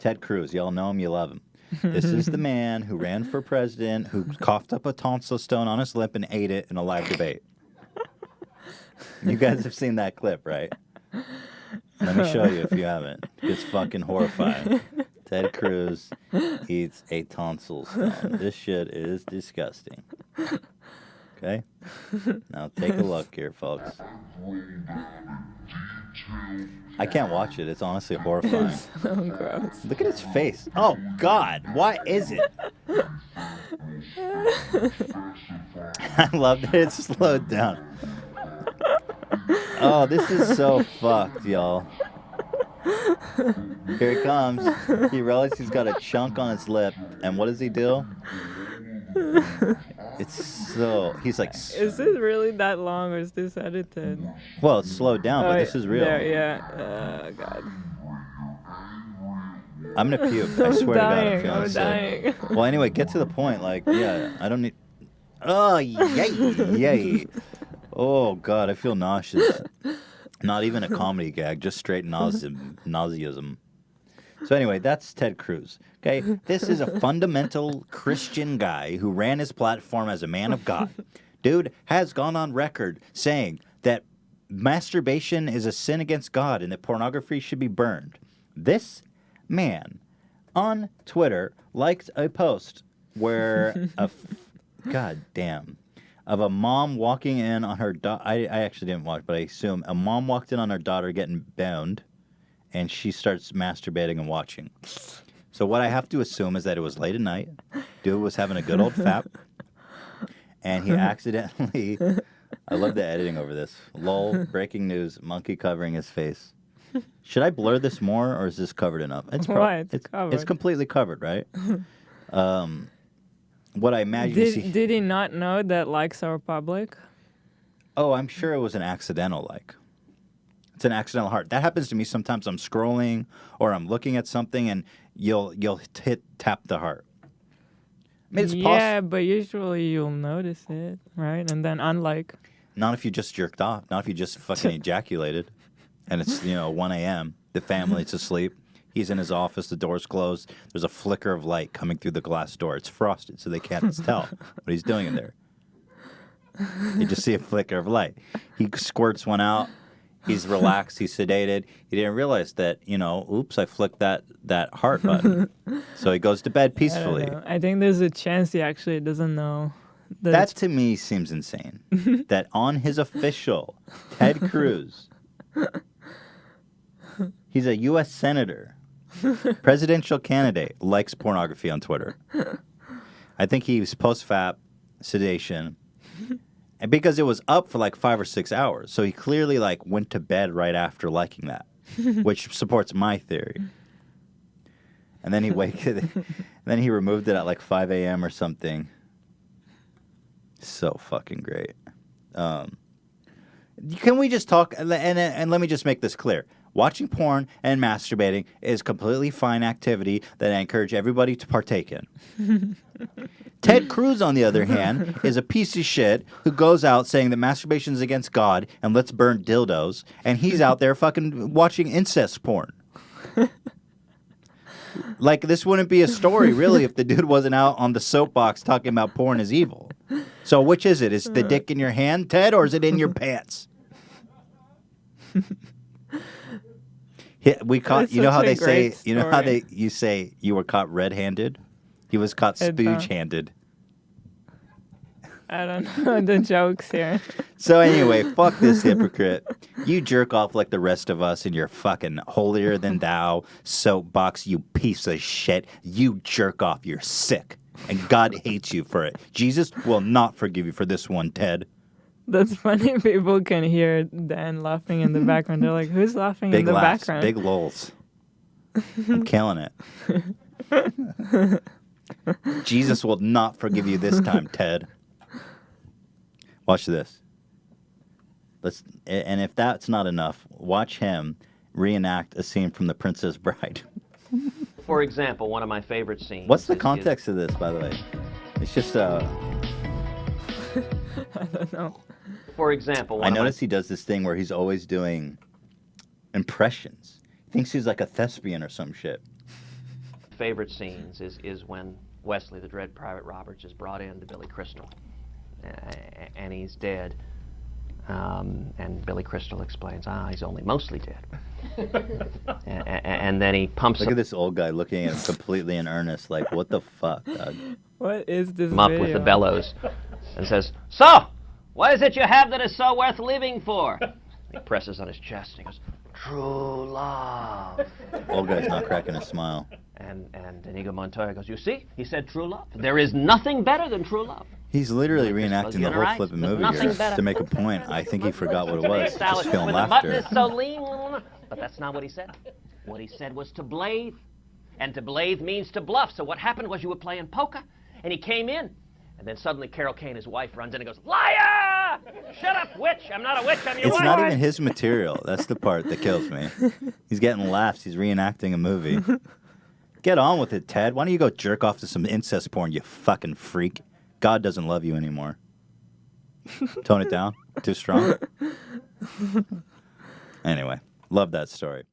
Ted Cruz. Y'all know him, you love him. This is the man who ran for president, who coughed up a tonsil stone on his lip and ate it in a live debate. You guys have seen that clip, right? Let me show you if you haven't. It's fucking horrifying. Ted Cruz eats a tonsil stone. This shit is disgusting. Okay? Now take a look here, folks. I can't watch it. It's honestly horrifying. It's so gross. Look at his face. Oh, God. What is it? I love that it's slowed down. Oh, this is so fucked, y'all. Here he comes. He realizes he's got a chunk on his lip. And what does he do? It's so... He's like... Is this really that long or is this edited? Well, it's slowed down, but this is real. There, yeah. God. I'm gonna puke. I swear dying, to God, I'm I'm feeling dying. sick. Well, anyway, get to the point. Like, yeah, I don't need... Oh, yay. Oh, God, I feel nauseous. Not even a comedy gag, just straight nauseism. So anyway, that's Ted Cruz. Okay, this is a fundamental Christian guy who ran his platform as a man of God. Dude has gone on record saying that masturbation is a sin against God and that pornography should be burned. This man on Twitter liked a post where God damn, of a mom walking in on her daughter. I actually didn't watch, but I assume a mom walked in on her daughter getting boned, and she starts masturbating and watching. So what I have to assume is that it was late at night. Dude was having a good old fap, and he accidentally... I love the editing over this. Lol, breaking news, monkey covering his face. Should I blur this more, or is this covered enough? It's covered. It's completely covered, right? What I imagine... Did he not know that likes are public? Oh, I'm sure it was an accidental like. It's an accidental heart. That happens to me sometimes. I'm scrolling or I'm looking at something and you'll tap the heart. I mean, it's yeah, but usually you'll notice it, right? And then unlike. Not if you just jerked off. Not if you just fucking ejaculated. And it's, 1 a.m. The family's asleep. He's in his office. The door's closed. There's a flicker of light coming through the glass door. It's frosted, so they can't tell what he's doing in there. You just see a flicker of light. He squirts one out. He's relaxed. He's sedated. He didn't realize that, oops, I flicked that heart button. So he goes to bed peacefully. I think there's a chance he actually doesn't know. That to me seems insane. That on his official, Ted Cruz, he's a U.S. senator, presidential candidate, likes pornography on Twitter. I think he was post-fap, sedation, and because it was up for like 5 or 6 hours, so he clearly went to bed right after liking that, which supports my theory. And then then he removed it at like 5 a.m. or something. So fucking great. Can we just talk, and let me just make this clear. Watching porn and masturbating is completely fine activity that I encourage everybody to partake in. Ted Cruz, on the other hand, is a piece of shit who goes out saying that masturbation is against God and let's burn dildos, and he's out there fucking watching incest porn. Like, this wouldn't be a story, really, if the dude wasn't out on the soapbox talking about porn is evil. So which is it? Is the dick in your hand, Ted, or is it in your pants? We caught. You know how they say. You know how you say you were caught red-handed. He was caught spooge-handed. I don't know the jokes here. So anyway, fuck this hypocrite. You jerk off like the rest of us in your fucking holier-than-thou soapbox, you piece of shit. You jerk off. You're sick. And God hates you for it. Jesus will not forgive you for this one, Ted. That's funny. People can hear Dan laughing in the background. They're like, who's laughing Big in the laughs, background? Big lulls. I'm killing it. Jesus will not forgive you this time, Ted. Watch this. And if that's not enough, watch him reenact a scene from The Princess Bride. For example, one of my favorite scenes. What's the context of this, by the way? It's just I don't know. For example, I noticed he does this thing where he's always doing impressions. He thinks he's like a thespian or some shit. favorite scenes is when Wesley, the Dread Pirate Roberts, is brought in to Billy Crystal, and he's dead. And Billy Crystal explains, he's only mostly dead. and then he pumps Look at this old guy looking at him completely in earnest, like, what the fuck, dog? What is this him up video? with the bellows and says, "So, what is it you have that is so worth living for?" He presses on his chest and he goes, "True love." Old guy's not cracking a smile. And Inigo Montoya goes, "You see, he said true love. There is nothing better than true love." He's literally reenacting the whole right. flipping There's movie nothing here better. to make a point. I think he forgot what it was. Just feeling When the mutton laughter. is so lean. But that's not what he said. What he said was to blathe. And to blathe means to bluff. So what happened was you were playing poker, and he came in. And then suddenly Carol Kane, his wife, runs in and goes, "Liar! Shut up, witch! I'm not a witch, I'm your It's wife." not even his material. That's the part that kills me. He's getting laughs. He's reenacting a movie. Get on with it, Ted. Why don't you go jerk off to some incest porn, you fucking freak? God doesn't love you anymore. Tone it down. Too strong. Anyway, love that story.